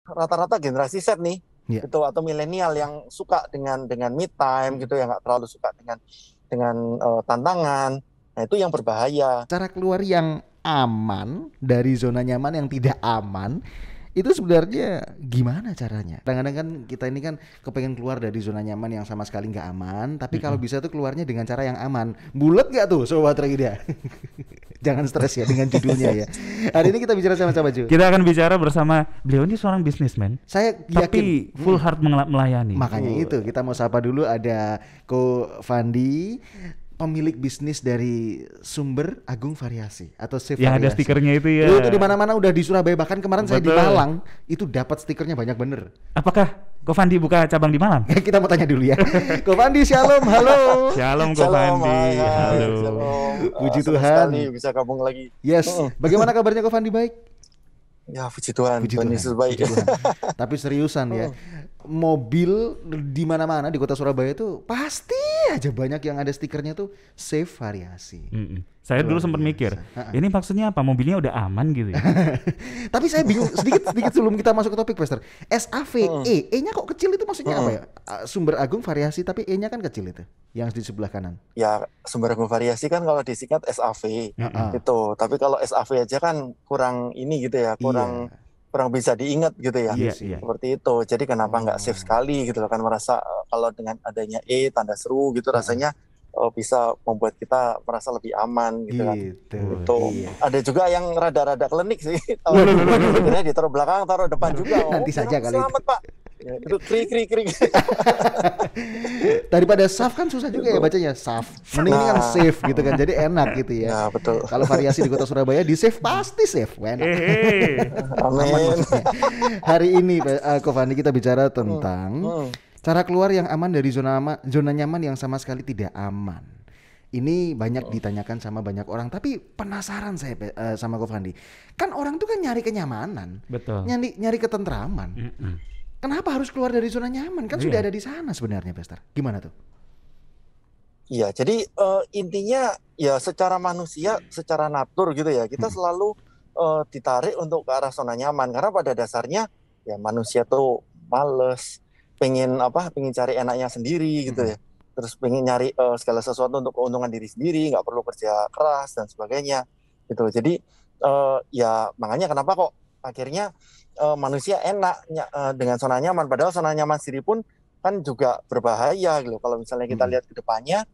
rata-rata generasi Z nih, gitu, atau milenial yang suka dengan me time gitu, yang nggak terlalu suka dengan tantangan. Nah itu yang berbahaya. Cara keluar yang aman dari zona nyaman yang tidak aman itu sebenarnya gimana caranya? Kadang-kadang kan kita ini kan kepengen keluar dari zona nyaman yang sama sekali nggak aman, tapi kalau bisa tuh keluarnya dengan cara yang aman. Bulet nggak tuh Sobat Regidia? Jangan stres ya dengan judulnya ya. Hari ini kita bicara sama-sama Ju. Kita akan bicara bersama beliau ini seorang bisnismen. Saya yakin tapi full heart melayani. Makanya itu kita mau sapa dulu ada Ko Fandi, pemilik bisnis dari Sumber Agung Variasi atau Safe yang Variasi. Ada stikernya itu ya. Itu di mana-mana udah di Surabaya, bahkan kemarin saya di Malang itu dapat stikernya banyak bener. Apakah Ko Fandi buka cabang di Malang? Kita mau tanya dulu ya. Ko Fandi, shalom, halo. Shalom Ko Fandi. Halo. Puji Tuhan. Sekali bisa gabung lagi. Yes. Bagaimana kabarnya Ko Fandi, baik? Ya puji Tuhan. Puji Tuhan. Yesus baik. Tapi seriusan ya. Mobil di mana-mana di kota Surabaya itu pasti aja banyak yang ada stikernya tuh Safe Variasi. Saya dulu sempat mikir, ini maksudnya apa? Mobilnya udah aman gitu ya? Tapi saya bingung sedikit sebelum kita masuk ke topik, Pastor. SAVE, E-nya kok kecil itu maksudnya apa ya? Sumber Agung Variasi tapi E-nya kan kecil itu, yang di sebelah kanan. Ya, Sumber Agung Variasi kan kalau disingkat SAV gitu. Tapi kalau SAV aja kan kurang ini gitu ya, kurang bisa diingat gitu ya. Seperti itu. Jadi kenapa nggak safe sekali gitu loh, kan merasa kalau dengan adanya E tanda seru gitu rasanya bisa membuat kita merasa lebih aman gitu kan. Itu ada juga yang rada-rada klinik sih. Sebenarnya ditaruh belakang, taruh depan juga. Nanti saja kali. Selamat Pak. Ya, itu krik. Daripada saf kan susah juga ya bacanya, saf. Mending ini kan safe gitu kan, jadi enak gitu ya. Ya betul. Kalau Variasi di kota Surabaya di safe pasti safe. Aman maksudnya. Hari ini Ko Fandi kita bicara tentang cara keluar yang aman dari zona nyaman yang sama sekali tidak aman. Ini banyak ditanyakan sama banyak orang, tapi penasaran saya sama Ko Fandi. Kan orang tuh kan nyari kenyamanan, betul. Nyari ketentraman. Kenapa harus keluar dari zona nyaman? Kan sudah ada di sana sebenarnya, Pastor. Gimana tuh? Iya, jadi intinya ya secara manusia, secara natur gitu ya, kita selalu ditarik untuk ke arah zona nyaman. Karena pada dasarnya ya manusia tuh males, pengen cari enaknya sendiri gitu ya. Terus pengen nyari segala sesuatu untuk keuntungan diri sendiri, nggak perlu kerja keras dan sebagainya gitu. Jadi ya makanya kenapa kok akhirnya manusia enak dengan zona nyaman, padahal zona nyaman sendiri pun kan juga berbahaya gitu. Kalau misalnya kita lihat ke depannya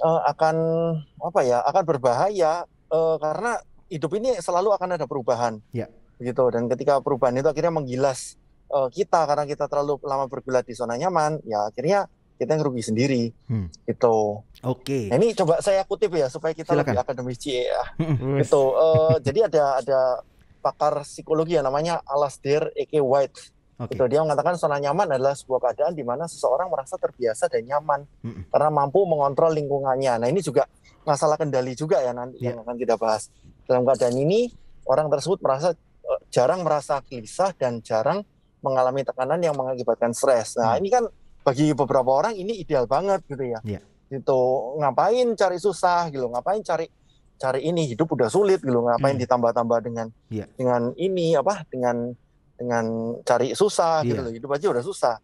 akan berbahaya karena hidup ini selalu akan ada perubahan. Gitu. Dan ketika perubahan itu akhirnya menggilas kita karena kita terlalu lama bergulat di zona nyaman, ya akhirnya kita yang rugi sendiri. Gitu. Oke. Nah, ini coba saya kutip ya supaya kita lebih akademis ya. Gitu. Jadi ada pakar psikologi yang namanya Alasdair E.K. White. Gitu. Dia mengatakan zona nyaman adalah sebuah keadaan di mana seseorang merasa terbiasa dan nyaman karena mampu mengontrol lingkungannya. Nah, ini juga masalah kendali juga ya nanti yang akan kita bahas. Dalam keadaan ini orang tersebut jarang merasa gelisah dan jarang mengalami tekanan yang mengakibatkan stres. Nah, ini kan bagi beberapa orang ini ideal banget gitu ya. Gitu. Ngapain cari susah gitu, ngapain cari ini, hidup udah sulit gitu, ngapain ditambah-tambah dengan ini dengan cari susah gitu loh, hidup aja udah susah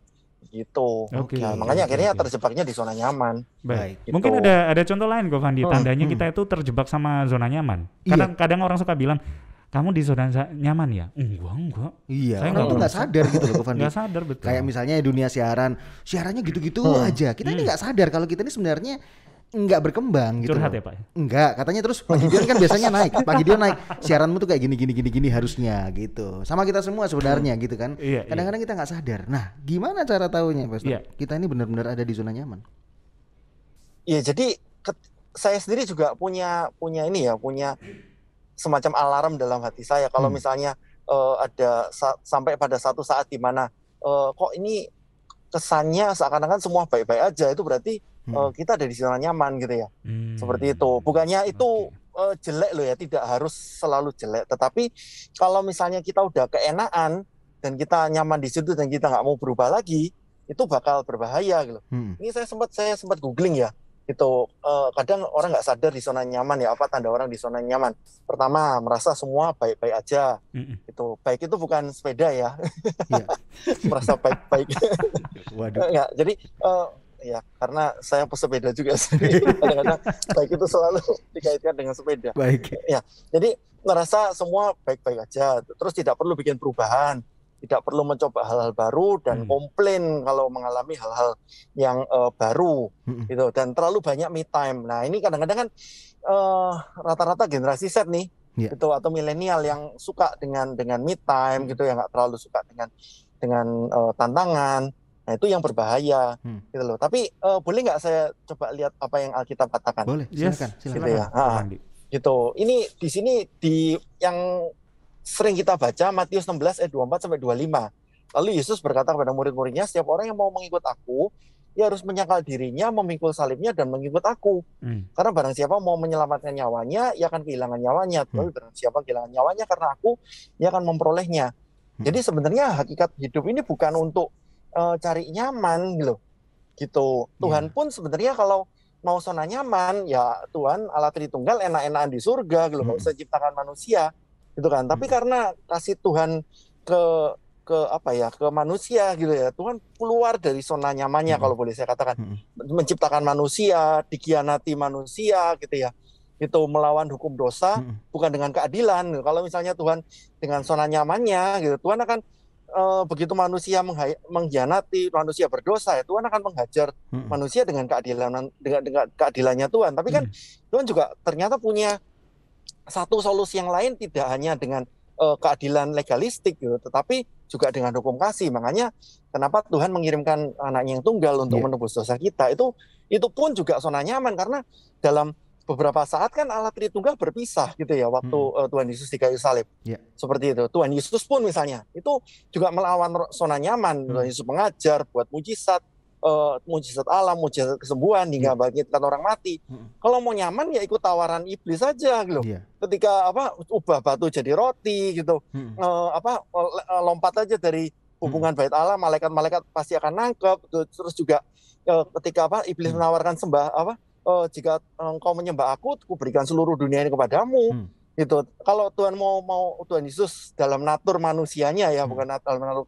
gitu. Nah, makanya akhirnya terjebaknya di zona nyaman. Baik. Gitu. Mungkin ada contoh lain Ko Fandi, tandanya kita itu terjebak sama zona nyaman. Kadang orang suka bilang, kamu di zona nyaman ya? Enggak. Iya, saya nggak sadar gitu loh Ko Fandi. Nggak sadar, betul. Kayak misalnya dunia siarannya gitu-gitu aja. Kita ini nggak sadar kalau kita ini sebenarnya nggak berkembang gitu. Curhat ya Pak? Enggak, katanya terus Pak Gideon kan biasanya naik. Pak Gideon naik, siaranmu tuh kayak gini harusnya gitu. Sama kita semua sebenarnya gitu kan. Kadang-kadang kita nggak sadar. Nah, gimana cara taunya Pastor? Kita ini benar-benar ada di zona nyaman. Iya, jadi saya sendiri juga punya semacam alarm dalam hati saya. Kalau misalnya ada sampai pada satu saat di mana kok ini kesannya seakan-akan semua baik-baik aja, itu berarti kita ada di zona nyaman gitu ya. Seperti itu. Bukannya itu jelek loh ya, tidak harus selalu jelek. Tetapi kalau misalnya kita udah keenaan dan kita nyaman di situ dan kita nggak mau berubah lagi, itu bakal berbahaya gitu. Ini saya sempat googling ya. Itu kadang orang nggak sadar di zona nyaman ya, apa tanda orang di zona nyaman. Pertama, merasa semua baik-baik aja. Itu baik itu bukan sepeda ya. Merasa baik-baik. Waduh. Enggak, jadi ya karena saya pesepeda juga sih. Kadang-kadang baik itu selalu dikaitkan dengan sepeda. Baik. Ya, jadi merasa semua baik-baik aja, terus tidak perlu bikin perubahan, tidak perlu mencoba hal-hal baru dan komplain kalau mengalami hal-hal yang baru gitu, dan terlalu banyak me time. Nah ini kadang-kadang kan rata-rata generasi Z nih gitu, atau milenial yang suka dengan me time gitu, yang nggak terlalu suka dengan tantangan. Nah itu yang berbahaya gitu loh. Tapi boleh nggak saya coba lihat apa yang Alkitab katakan? Boleh, silakan. Gitu ya. Gitu. Ini di sini yang sering kita baca Matius 16 ayat 24 sampai 25. Lalu Yesus berkata kepada murid-muridnya, setiap orang yang mau mengikut aku, ia harus menyangkal dirinya, memikul salibnya dan mengikut aku. Karena barang siapa mau menyelamatkan nyawanya, ia akan kehilangan nyawanya. Tapi barang siapa kehilangan nyawanya karena aku, ia akan memperolehnya. Jadi sebenarnya hakikat hidup ini bukan untuk cari nyaman gitu. Tuhan pun sebenarnya kalau mau zona nyaman, ya Tuhan Allah Tritunggal enak-enakan di surga gitu, nggak usah ciptakan manusia gitu kan. Tapi karena kasih Tuhan ke manusia gitu ya, Tuhan keluar dari zona nyamannya kalau boleh saya katakan, menciptakan manusia, dikhianati manusia gitu ya, itu melawan hukum dosa bukan dengan keadilan. Kalau misalnya Tuhan dengan zona nyamannya gitu, Tuhan akan begitu manusia mengkhianati, manusia berdosa, ya Tuhan akan menghajar manusia dengan keadilannya Tuhan. Tapi kan Tuhan juga ternyata punya satu solusi yang lain, tidak hanya dengan keadilan legalistik gitu, tetapi juga dengan hukum kasih. Makanya kenapa Tuhan mengirimkan anaknya yang tunggal untuk menebus dosa kita, itu pun juga zona nyaman, karena dalam beberapa saat kan Allah Tritunggal berpisah gitu ya, waktu Tuhan Yesus di kayu salib. Seperti itu. Tuhan Yesus pun misalnya itu juga melawan zona nyaman. Tuhan Yesus mengajar, buat mujizat alam, mujizat kesembuhan, hingga bangkitkan orang mati. Kalau mau nyaman ya ikut tawaran iblis saja gitu. Ketika ubah batu jadi roti gitu. Lompat aja dari hubungan bait Allah, malaikat-malaikat pasti akan nangkep. Terus juga ketika iblis menawarkan jika engkau menyembah aku berikan seluruh dunia ini kepadamu. Gitu. Kalau Tuhan mau Tuhan Yesus dalam natur manusianya ya, bukan dalam natur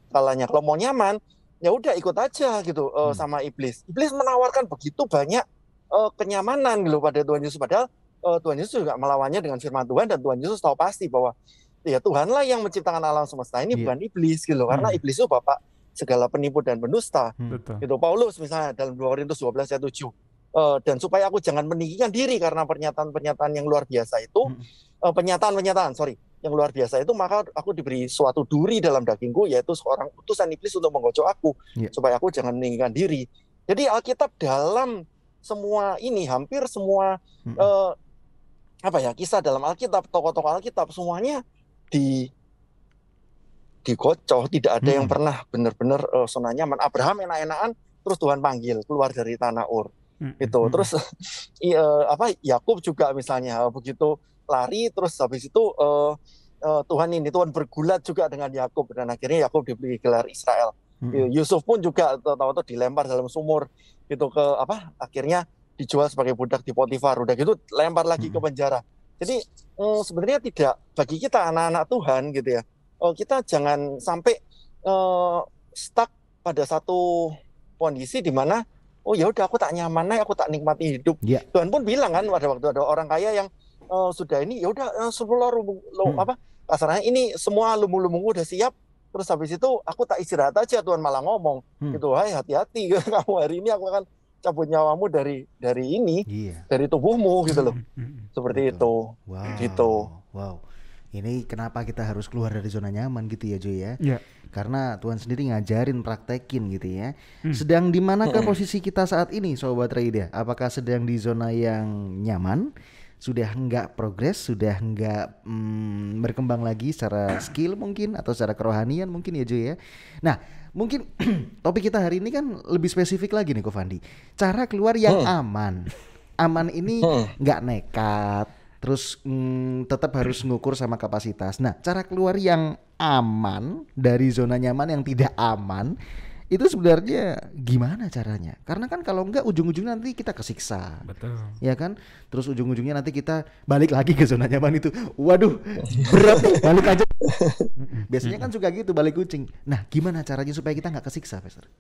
kalanya. Kalau mau nyaman, ya udah ikut aja gitu sama iblis. Iblis menawarkan begitu banyak kenyamanan gitu pada Tuhan Yesus, padahal Tuhan Yesus juga melawannya dengan firman Tuhan, dan Tuhan Yesus tahu pasti bahwa ya Tuhanlah yang menciptakan alam semesta ini, bukan iblis gitu. Karena iblis itu bapak segala penipu dan pendusta. Gitu. Paulus misalnya dalam 2 Korintus 12 ayat 7. Dan supaya aku jangan meninggikan diri karena pernyataan-pernyataan yang luar biasa itu, pernyataan yang luar biasa itu, maka aku diberi suatu duri dalam dagingku, yaitu seorang utusan iblis untuk menggocok aku, supaya aku jangan meninggikan diri. Jadi Alkitab dalam semua ini, hampir semua kisah dalam Alkitab, tokoh-tokoh Alkitab semuanya digocok, tidak ada yang pernah benar-benar zona nyaman. Abraham enak-enakan, terus Tuhan panggil keluar dari tanah Ur. Itu terus Yakub juga misalnya begitu lari, terus habis itu Tuhan bergulat juga dengan Yakub, dan akhirnya Yakub diberi gelar Israel. Yusuf pun juga tahu-tahu dilempar dalam sumur gitu, akhirnya dijual sebagai budak di Potifar, udah gitu lempar lagi ke penjara. Jadi sebenarnya tidak, bagi kita anak-anak Tuhan gitu ya, kita jangan sampai stuck pada satu kondisi di mana ya udah aku tak nyaman, aku tak nikmati hidup. Tuhan pun bilang kan pada waktu ada orang kaya yang sudah ini, ya udah semua kasarnya ini semua lumbung-lumbungku udah siap, terus habis itu aku tak istirahat aja. Tuhan malah ngomong gitu, hai hati-hati kamu, hari ini aku akan cabut nyawamu dari ini, dari tubuhmu gitu loh. Seperti itu. Gitu. Wow. Ini kenapa kita harus keluar dari zona nyaman gitu ya, Joy ya? Karena Tuhan sendiri ngajarin, praktekin gitu ya. Sedang di manakah posisi kita saat ini, Sobat Raida? Apakah sedang di zona yang nyaman? Sudah enggak progres, sudah enggak berkembang lagi secara skill mungkin, atau secara kerohanian mungkin ya, Joy ya? Nah, mungkin topik kita hari ini kan lebih spesifik lagi nih, Ko Fandi. Cara keluar yang aman. Aman ini enggak nekat, terus tetap harus ngukur sama kapasitas. Nah, cara keluar yang aman dari zona nyaman yang tidak aman itu sebenarnya gimana caranya? Karena kan kalau enggak ujung-ujungnya nanti kita kesiksa. Betul. Ya kan? Terus ujung-ujungnya nanti kita balik lagi ke zona nyaman itu. Waduh, berat nih, balik aja. Biasanya kan suka gitu balik kucing. Nah, gimana caranya supaya kita nggak kesiksa, Pastor?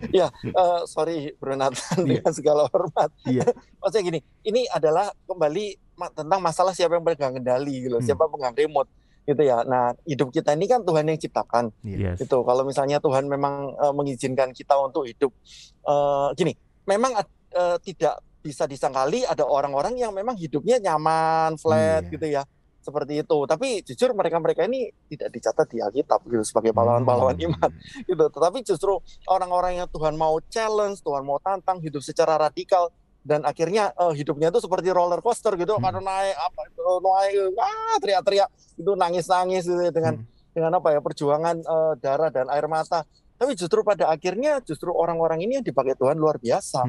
Ya, sorry Bro Nathan, dengan segala hormat. Maksudnya gini, ini adalah kembali tentang masalah siapa yang pegang kendali gitu, siapa pegang remote gitu ya. Nah, hidup kita ini kan Tuhan yang ciptakan. Gitu. Kalau misalnya Tuhan memang mengizinkan kita untuk hidup gini, memang tidak bisa disangkali ada orang-orang yang memang hidupnya nyaman, flat gitu ya. Seperti itu, tapi jujur mereka ini tidak dicatat di Alkitab gitu sebagai pahlawan-pahlawan iman gitu. Tetapi justru orang-orang yang Tuhan mau challenge, Tuhan mau tantang hidup secara radikal, dan akhirnya hidupnya itu seperti roller coaster gitu, karena naik teriak-teriak itu, nangis-nangis gitu, dengan apa ya, perjuangan darah dan air mata. Tapi justru pada akhirnya justru orang-orang ini yang dipakai Tuhan luar biasa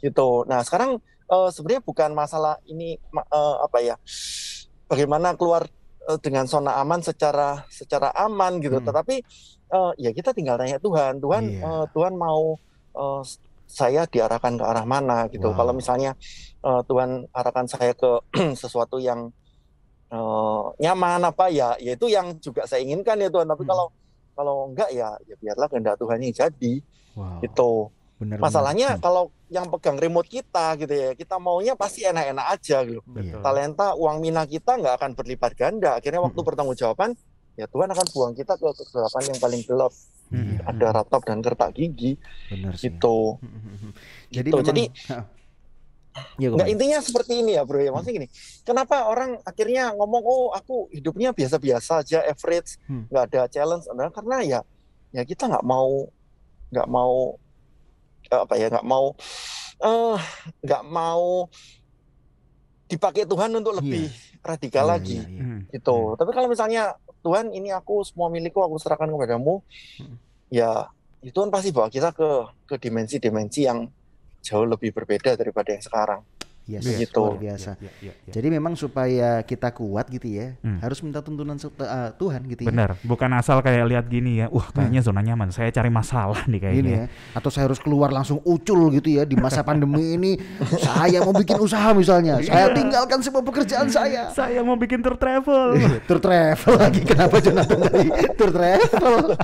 gitu. Nah sekarang sebenarnya bukan masalah ini bagaimana keluar dengan zona aman secara aman gitu, tetapi ya kita tinggal tanya Tuhan, Tuhan mau saya diarahkan ke arah mana gitu. Kalau misalnya Tuhan arahkan saya ke sesuatu yang nyaman ya itu yang juga saya inginkan ya Tuhan. Tapi kalau enggak ya biarlah kehendak Tuhan yang jadi gitu. Masalahnya kalau yang pegang remote kita gitu ya, kita maunya pasti enak-enak aja gitu. Talenta, uang mina kita nggak akan berlipat ganda. Akhirnya waktu pertanggungjawaban, ya Tuhan akan buang kita ke kegelapan yang paling gelap. Ada ratap dan kertak gigi. Gitu. Jadi nggak, intinya seperti ini ya Bro ya. Maksudnya gini, kenapa orang akhirnya ngomong, aku hidupnya biasa-biasa aja, average, nggak ada challenge. Karena ya kita nggak mau nggak mau dipakai Tuhan untuk lebih radikal lagi gitu. Tapi kalau misalnya Tuhan, ini aku semua milikku, aku serahkan kepadamu, ya Tuhan pasti bawa kita ke dimensi-dimensi yang jauh lebih berbeda daripada yang sekarang. Gitu. Luar biasa. Jadi memang supaya kita kuat gitu ya, harus minta tuntunan Tuhan gitu ya. Benar, bukan asal kayak lihat gini ya, kayaknya zona nyaman, saya cari masalah nih kayaknya. Ya. Atau saya harus keluar langsung ucul gitu ya di masa pandemi ini. Saya mau bikin usaha misalnya, saya tinggalkan semua pekerjaan saya. Saya mau bikin tour travel. Tour travel lagi, kenapa Jonathan dari tour travel?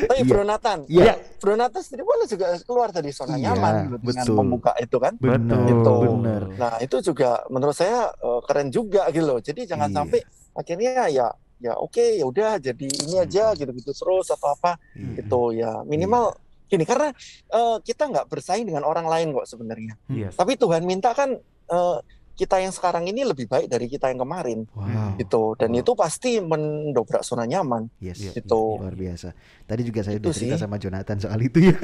Tapi Bro Nathan, Bro Nathan sendiri boleh juga keluar dari zona nyaman gitu, dengan membuka itu kan. Betul. Nah itu juga menurut saya keren juga gitu loh. Jadi jangan sampai akhirnya ya oke, ya udah jadi ini aja gitu-gitu terus atau apa gitu ya, minimal gini, karena kita nggak bersaing dengan orang lain kok sebenarnya. Tapi Tuhan minta kan kita yang sekarang ini lebih baik dari kita yang kemarin gitu, dan itu pasti mendobrak zona nyaman gitu. Luar biasa. Tadi juga saya udah cerita sama Jonathan soal itu ya.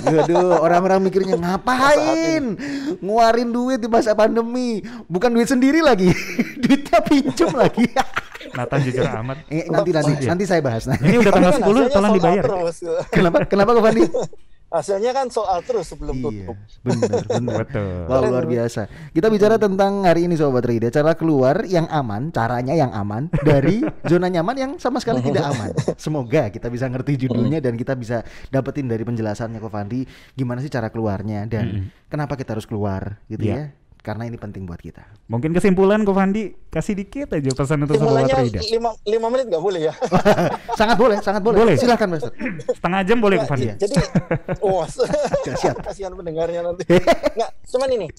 Aduh, orang-orang mikirnya ngapain nguarin duit di masa pandemi, bukan duit sendiri lagi, duitnya pinjam lagi. Nathan jujur amat. Nanti saya bahas. Ini udah tanggal 10, tolong dibayar. Kenapa Kak Fandi? Hasilnya kan soal terus sebelum tutup. Benar. Wow, luar biasa. Kita bicara tentang hari ini Sobat Rida, cara keluar yang aman, caranya yang aman dari zona nyaman yang sama sekali tidak aman. Semoga kita bisa ngerti judulnya dan kita bisa dapetin dari penjelasannya Ko Fandi gimana sih cara keluarnya dan kenapa kita harus keluar gitu ya. Karena ini penting buat kita. Mungkin kesimpulan Ko Fandi, kasih dikit aja pesan untuk Sobat Rida. 5 menit nggak boleh ya? sangat boleh. Silakan Mas. Setengah jam boleh Ko Fandi. Jadi, kasihan pendengarnya nanti. Nggak, cuman ini,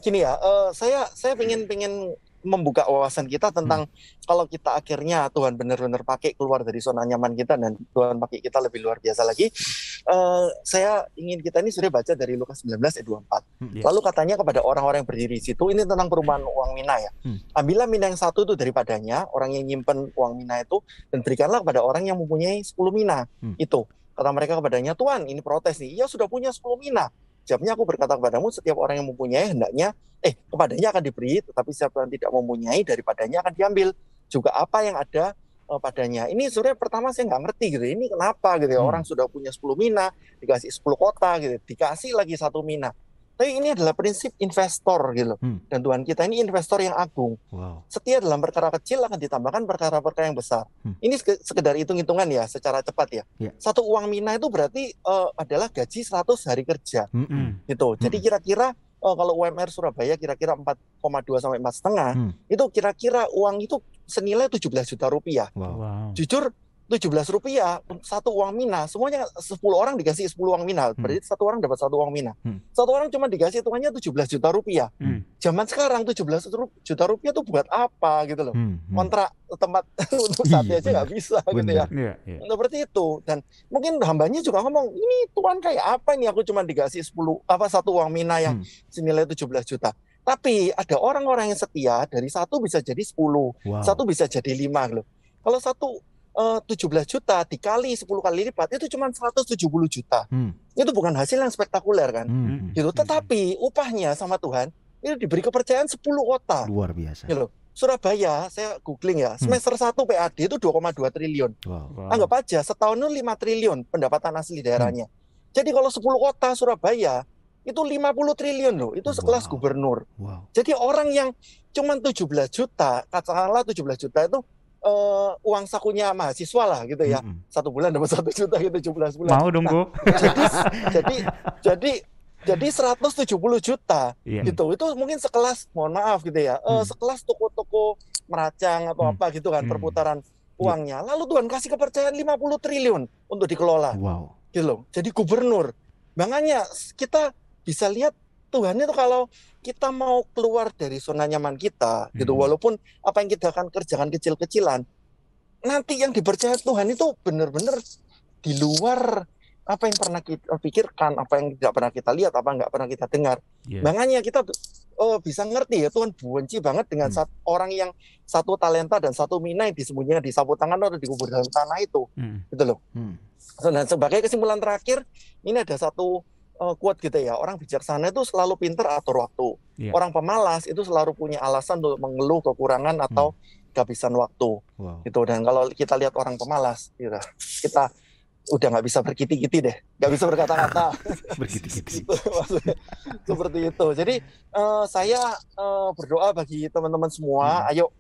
gini ya, saya pengen membuka wawasan kita tentang kalau kita akhirnya Tuhan benar-benar pakai keluar dari zona nyaman kita dan Tuhan pakai kita lebih luar biasa lagi. Saya ingin kita ini sudah baca dari Lukas 19 ayat 24. Lalu katanya kepada orang-orang yang berdiri di situ, ini tentang perumpamaan uang mina ya. Ambillah mina yang satu itu daripadanya, orang yang nyimpen uang mina itu, dan berikanlah kepada orang yang mempunyai 10 mina. Itu. Kata mereka kepadanya, Tuhan, ini protes nih. Ia sudah punya 10 mina. Jawabnya, aku berkata kepadamu, setiap orang yang mempunyai hendaknya kepadanya akan diberi, tetapi siapa yang tidak mempunyai daripadanya akan diambil juga apa yang ada padanya. Ini sebenarnya pertama saya nggak ngerti gitu, ini kenapa gitu ya, orang sudah punya 10 mina, dikasih 10 kota gitu, dikasih lagi 1 mina. Tapi ini adalah prinsip investor gitu. Dan Tuhan kita ini investor yang agung. Setia dalam perkara kecil akan ditambahkan perkara-perkara yang besar. Ini sekedar hitung-hitungan ya, secara cepat ya. Satu uang mina itu berarti adalah gaji 100 hari kerja. Gitu. Jadi kira-kira kalau UMR Surabaya kira-kira 4,2 sampai 4,5, itu kira-kira uang itu senilai 17 juta rupiah. Jujur, 17 rupiah satu uang mina, semuanya 10 orang dikasih 10 uang mina, berarti satu orang dapat satu uang mina. Satu orang cuma dikasih hitungannya 17 juta rupiah. Zaman sekarang 17 juta rupiah itu buat apa gitu loh. Kontrak tempat untuk sate aja nggak bisa gitu ya. Seperti itu. Dan mungkin hambanya juga ngomong, ini Tuhan kayak apa nih, aku cuma dikasih satu uang mina yang senilai 17 juta. Tapi ada orang-orang yang setia, dari satu bisa jadi 10, satu bisa jadi 5 loh. Kalau 17 juta dikali 10 kali lipat itu cuma 170 juta. Itu bukan hasil yang spektakuler kan. Gitu. Tetapi upahnya sama Tuhan itu diberi kepercayaan 10 kota. Luar biasa. Gitu. Surabaya, saya googling ya, semester 1 PAD itu 2,2 triliun. Anggap aja setahun itu 5 triliun pendapatan asli daerahnya. Jadi kalau 10 kota Surabaya itu 50 triliun loh, itu sekelas gubernur. Jadi orang yang cuma 17 juta, katakanlah 17 juta itu uang sakunya mahasiswa lah gitu ya. 1 bulan dapat 1 juta gitu, 17 bulan. Mau dong, Bu. Jadi 170 juta gitu. Itu mungkin sekelas, mohon maaf gitu ya, sekelas toko-toko meracang atau apa gitu kan, perputaran uangnya. Lalu Tuhan kasih kepercayaan 50 triliun untuk dikelola. Gitu loh. Jadi gubernur. Makanya kita bisa lihat Tuhan itu kalau kita mau keluar dari zona nyaman kita, gitu, walaupun apa yang kita akan kerjakan kecil-kecilan, nanti yang dipercaya Tuhan itu benar-benar di luar apa yang pernah kita pikirkan, apa yang tidak pernah kita lihat, apa yang nggak pernah kita dengar. Makanya kita bisa ngerti ya, Tuhan benci banget dengan orang yang satu talenta dan satu mina yang disembunyikan di sapu tangan atau dikubur dalam tanah itu, gitu loh. Dan sebagai kesimpulan terakhir, ini ada satu quote gitu ya, orang bijaksana itu selalu pintar atur waktu. Orang pemalas itu selalu punya alasan untuk mengeluh kekurangan atau kehabisan waktu. Gitu. Dan kalau kita lihat orang pemalas, gitu, kita udah nggak bisa berkiti-kiti deh, nggak bisa berkata-kata. Berkiti-kiti. Gitu, maksudnya seperti itu. Jadi saya berdoa bagi teman-teman semua, ayo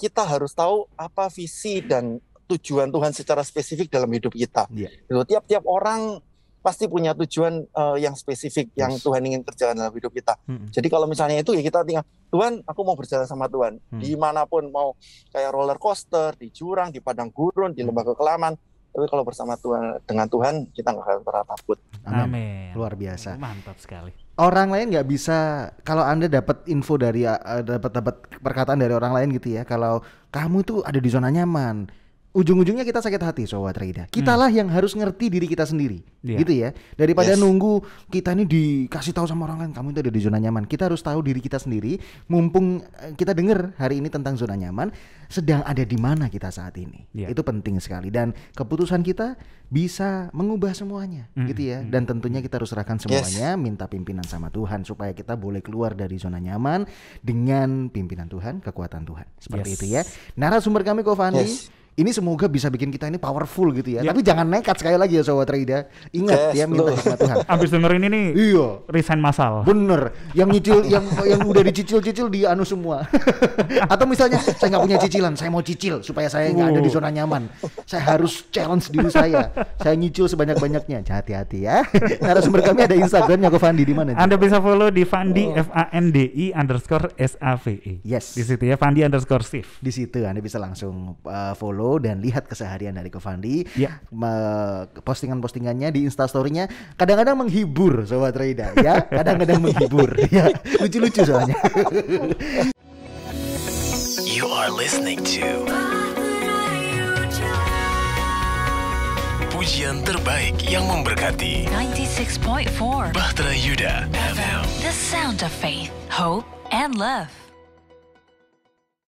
kita harus tahu apa visi dan tujuan Tuhan secara spesifik dalam hidup kita. Gitu. Tiap-tiap orang pasti punya tujuan yang spesifik yang Tuhan ingin kerjakan dalam hidup kita. Jadi kalau misalnya itu ya kita tinggal, Tuhan aku mau berjalan sama Tuhan. Dimanapun, mau kayak roller coaster, di jurang, di padang gurun, di lembah kekelaman. Tapi kalau bersama Tuhan, dengan Tuhan kita nggak akan pernah takut. Amin. Luar biasa. Mantap sekali. Orang lain nggak bisa, kalau Anda dapat info dari dapat perkataan dari orang lain gitu ya, kalau kamu tuh ada di zona nyaman, ujung-ujungnya kita sakit hati, Sobat Raida. Kitalah yang harus ngerti diri kita sendiri, gitu ya. Daripada nunggu kita ini dikasih tahu sama orang lain, kamu itu ada di zona nyaman. Kita harus tahu diri kita sendiri. Mumpung kita dengar hari ini tentang zona nyaman, sedang ada di mana kita saat ini. Itu penting sekali. Dan keputusan kita bisa mengubah semuanya, gitu ya. Dan tentunya kita harus serahkan semuanya, minta pimpinan sama Tuhan supaya kita boleh keluar dari zona nyaman dengan pimpinan Tuhan, kekuatan Tuhan. Seperti itu ya. Narasumber kami Kofandi. Ini semoga bisa bikin kita ini powerful gitu ya. Tapi jangan nekat sekali lagi ya Sobat Raida. Ingat ya, minta hikmat Tuhan. Abis dengerin ini resign massal. Bener. Yang nyicil yang udah dicicil-cicil di anu semua. Atau misalnya saya nggak punya cicilan, saya mau cicil supaya saya nggak ada di zona nyaman. Saya harus challenge diri saya. Saya nyicil sebanyak-banyaknya. Hati-hati ya. Narasumber kami ada Instagramnya Fandi di mana? Anda bisa follow di Fandi FANDI_SAVE. Yes. Di situ ya Fandi_Sif. Di situ Anda bisa langsung follow dan lihat keseharian dari Kofandi, postingan-postingannya di Instastory-nya kadang-kadang menghibur Sobat Raida ya, kadang-kadang menghibur ya, lucu-lucu soalnya. You are listening to pujian terbaik yang memberkati 96.4 Bahtera Yuda FM. The sound of faith, hope and love.